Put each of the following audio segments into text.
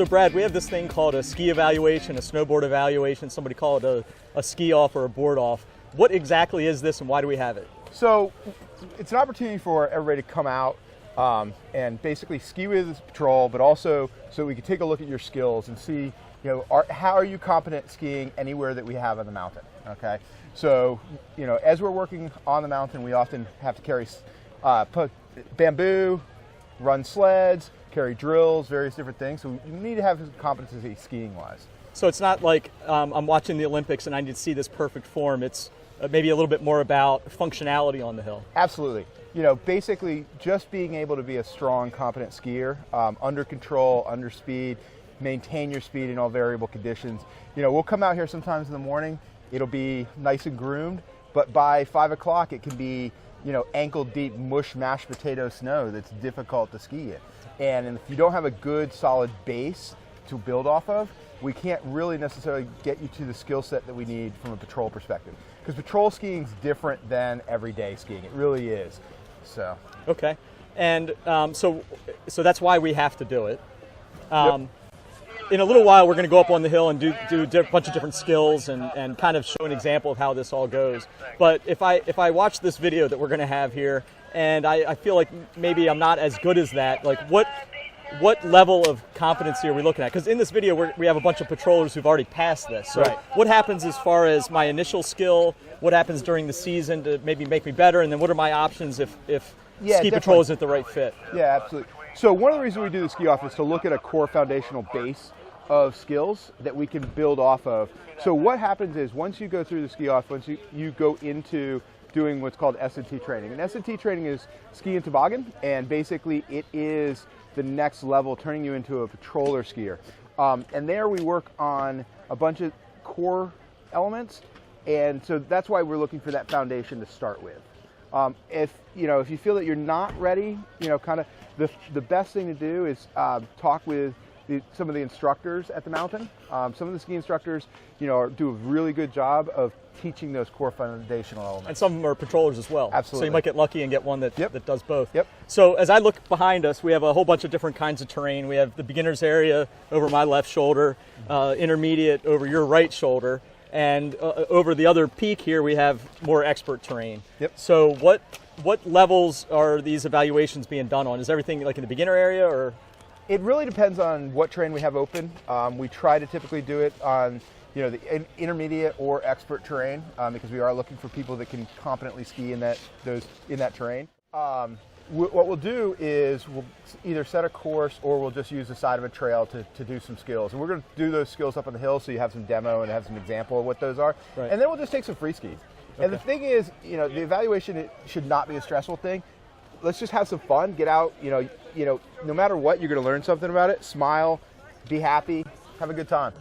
So Brad, we have this thing called a ski evaluation, a snowboard evaluation. Somebody call it a ski off or a board off. What exactly is this and why do we have it? So it's an opportunity for everybody to come out and basically ski with the patrol, but also so we can take a look at your skills and see, how are you competent skiing anywhere that we have on the mountain, okay? So, as we're working on the mountain, we often have to carry put bamboo, run sleds, carry drills, various different things. So you need to have competency skiing-wise. So it's not like I'm watching the Olympics and I need to see this perfect form. It's maybe a little bit more about functionality on the hill. Absolutely. Basically just being able to be a strong, competent skier, under control, under speed, maintain your speed in all variable conditions. We'll come out here sometimes in the morning, it'll be nice and groomed, but by 5 o'clock it can be, ankle deep mush mashed potato snow that's difficult to ski in. And if you don't have a good solid base to build off of, we can't really necessarily get you to the skill set that we need from a patrol perspective. Because patrol skiing is different than everyday skiing. It really is. So. Okay. And so that's why we have to do it. Yep. In a little while, we're going to go up on the hill and do a bunch of different skills and kind of show an example of how this all goes. But if I watch this video that we're going to have here, and I feel like maybe I'm not as good as that, like what level of competency are we looking at? Because in this video, we have a bunch of patrollers who've already passed this. So right. What happens as far as my initial skill? What happens during the season to maybe make me better? And then what are my options if ski patrol isn't the right fit? Yeah, absolutely. So one of the reasons we do the ski off is to look at a core foundational base of skills that we can build off of. So what happens is once you go through the ski off, once you go into doing what's called S&T training. And S&T training is ski and toboggan, and basically it is the next level, turning you into a patroller skier. And there we work on a bunch of core elements, and so that's why we're looking for that foundation to start with. If you feel that you're not ready, kind of the best thing to do is talk with some of the instructors at the mountain. Some of the ski instructors, do a really good job of teaching those core foundational elements. And some of them are patrollers as well. Absolutely. So you might get lucky and get one that does both. Yep. So as I look behind us, we have a whole bunch of different kinds of terrain. We have the beginner's area over my left shoulder, intermediate over your right shoulder, and over the other peak here we have more expert terrain. Yep. So what levels are these evaluations being done on? Is everything like in the beginner area or? It really depends on what terrain we have open. We try to typically do it on the intermediate or expert terrain because we are looking for people that can competently ski in that terrain. What we'll do is we'll either set a course or we'll just use the side of a trail to do some skills. And we're going to do those skills up on the hill so you have some demo and have some example of what those are. Right. And then we'll just take some free skis. Okay. And the thing is, the evaluation, it should not be a stressful thing. Let's just have some fun, get out, no matter what, you're going to learn something about it, smile, be happy, have a good time.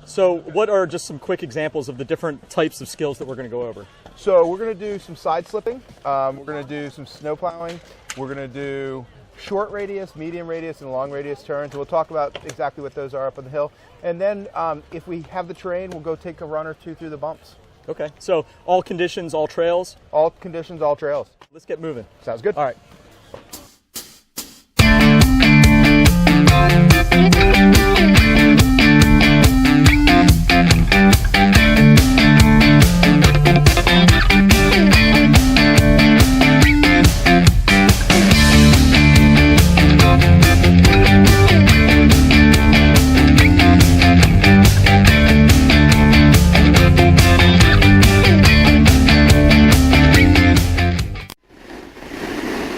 So what are just some quick examples of the different types of skills that we're going to go over? So we're going to do some side slipping, we're going to do some snow plowing, we're going to do short radius, medium radius, and long radius turns. We'll talk about exactly what those are up on the hill. And then if we have the terrain, we'll go take a run or two through the bumps. Okay, so all conditions, all trails? All conditions, all trails. Let's get moving. Sounds good. All right.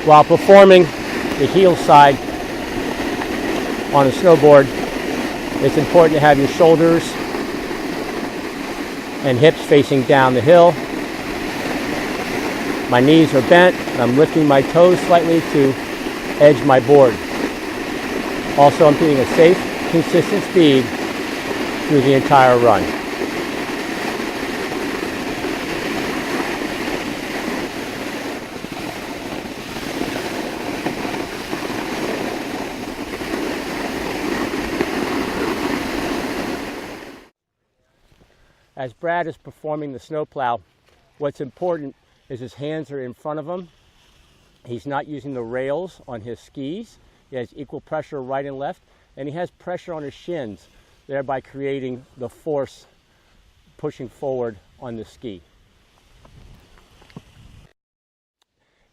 While performing the heel side on a snowboard, it's important to have your shoulders and hips facing down the hill. My knees are bent and I'm lifting my toes slightly to edge my board. Also, I'm keeping a safe, consistent speed through the entire run. As Brad is performing the snowplow, what's important is his hands are in front of him. He's not using the rails on his skis. He has equal pressure right and left. and he has pressure on his shins, thereby creating the force pushing forward on the ski.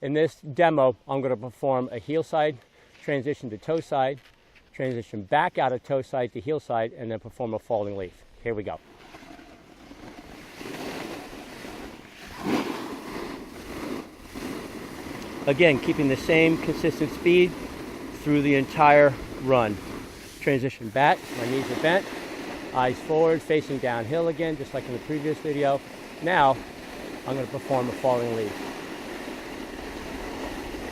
In this demo, I'm going to perform a heel side, transition to toe side, transition back out of toe side to heel side, and then perform a falling leaf. Here we go. Again, keeping the same consistent speed through the entire run. Transition back, my knees are bent, eyes forward, facing downhill again, just like in the previous video. Now, I'm going to perform a falling leaf.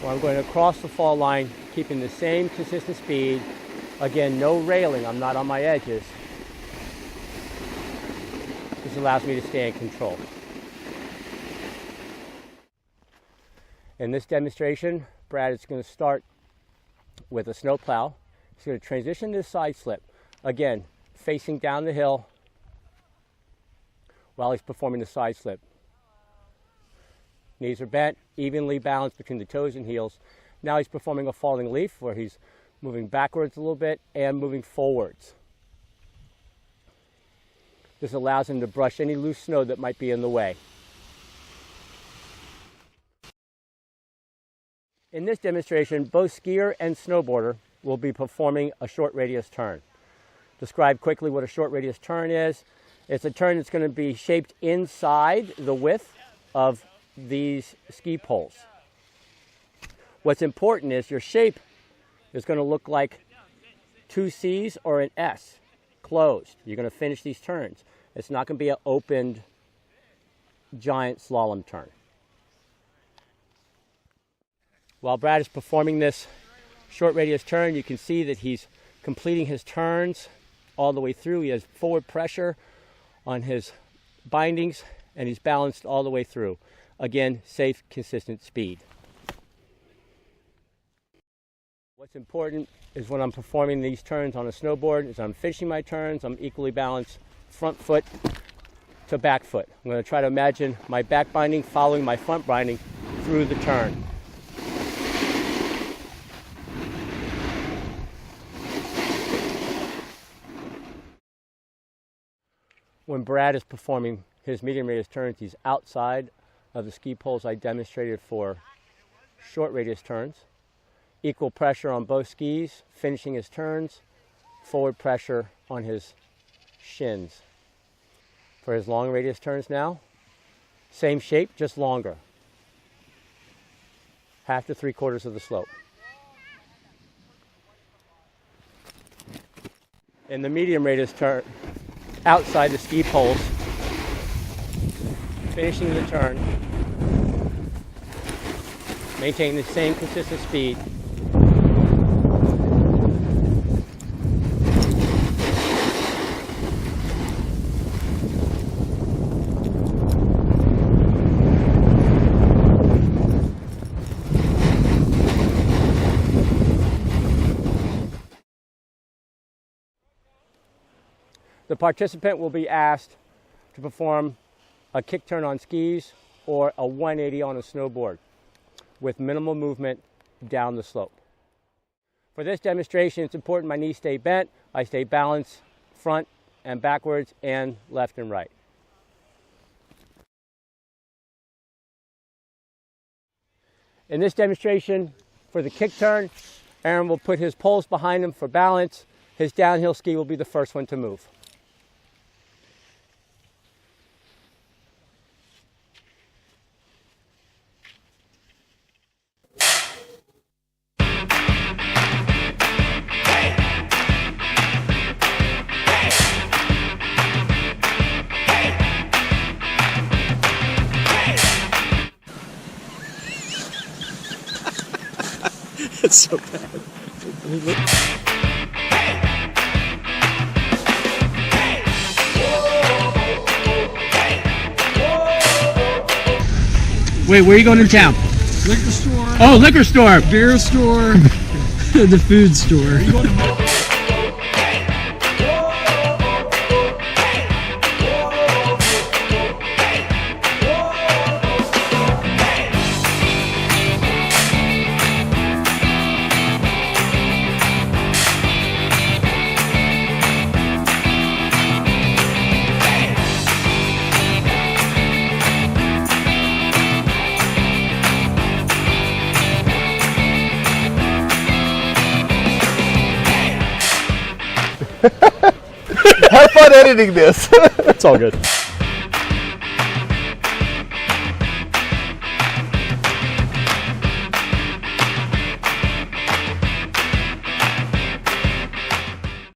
Well, I'm going to cross the fall line, keeping the same consistent speed. Again, no railing, I'm not on my edges. This allows me to stay in control. In this demonstration, Brad is going to start with a snow plow. He's going to transition to side slip. Again, facing down the hill while he's performing the side slip. Knees are bent, evenly balanced between the toes and heels. Now he's performing a falling leaf where he's moving backwards a little bit and moving forwards. This allows him to brush any loose snow that might be in the way. In this demonstration, both skier and snowboarder will be performing a short radius turn. Describe quickly what a short radius turn is. It's a turn that's going to be shaped inside the width of these ski poles. What's important is your shape is going to look like two C's or an S, closed. You're going to finish these turns. It's not going to be an opened giant slalom turn. While Brad is performing this short radius turn, you can see that he's completing his turns all the way through. He has forward pressure on his bindings and he's balanced all the way through. Again, safe, consistent speed. What's important is when I'm performing these turns on a snowboard, is I'm finishing my turns, I'm equally balanced front foot to back foot. I'm going to try to imagine my back binding following my front binding through the turn. When Brad is performing his medium radius turns, he's outside of the ski poles I demonstrated for short radius turns. Equal pressure on both skis, finishing his turns, forward pressure on his shins. For his long radius turns now, same shape, just longer. 1/2 to 3/4 of the slope. In the medium radius turn, outside the ski poles, finishing the turn, maintaining the same consistent speed. The participant will be asked to perform a kick turn on skis or a 180 on a snowboard with minimal movement down the slope. For this demonstration, it's important my knees stay bent, I stay balanced front and backwards and left and right. In this demonstration, for the kick turn, Aaron will put his poles behind him for balance. His downhill ski will be the first one to move. It's so bad. Wait, where are you going in town? Liquor store. Oh, liquor store. Beer store. The food store. Have fun editing this. It's all good.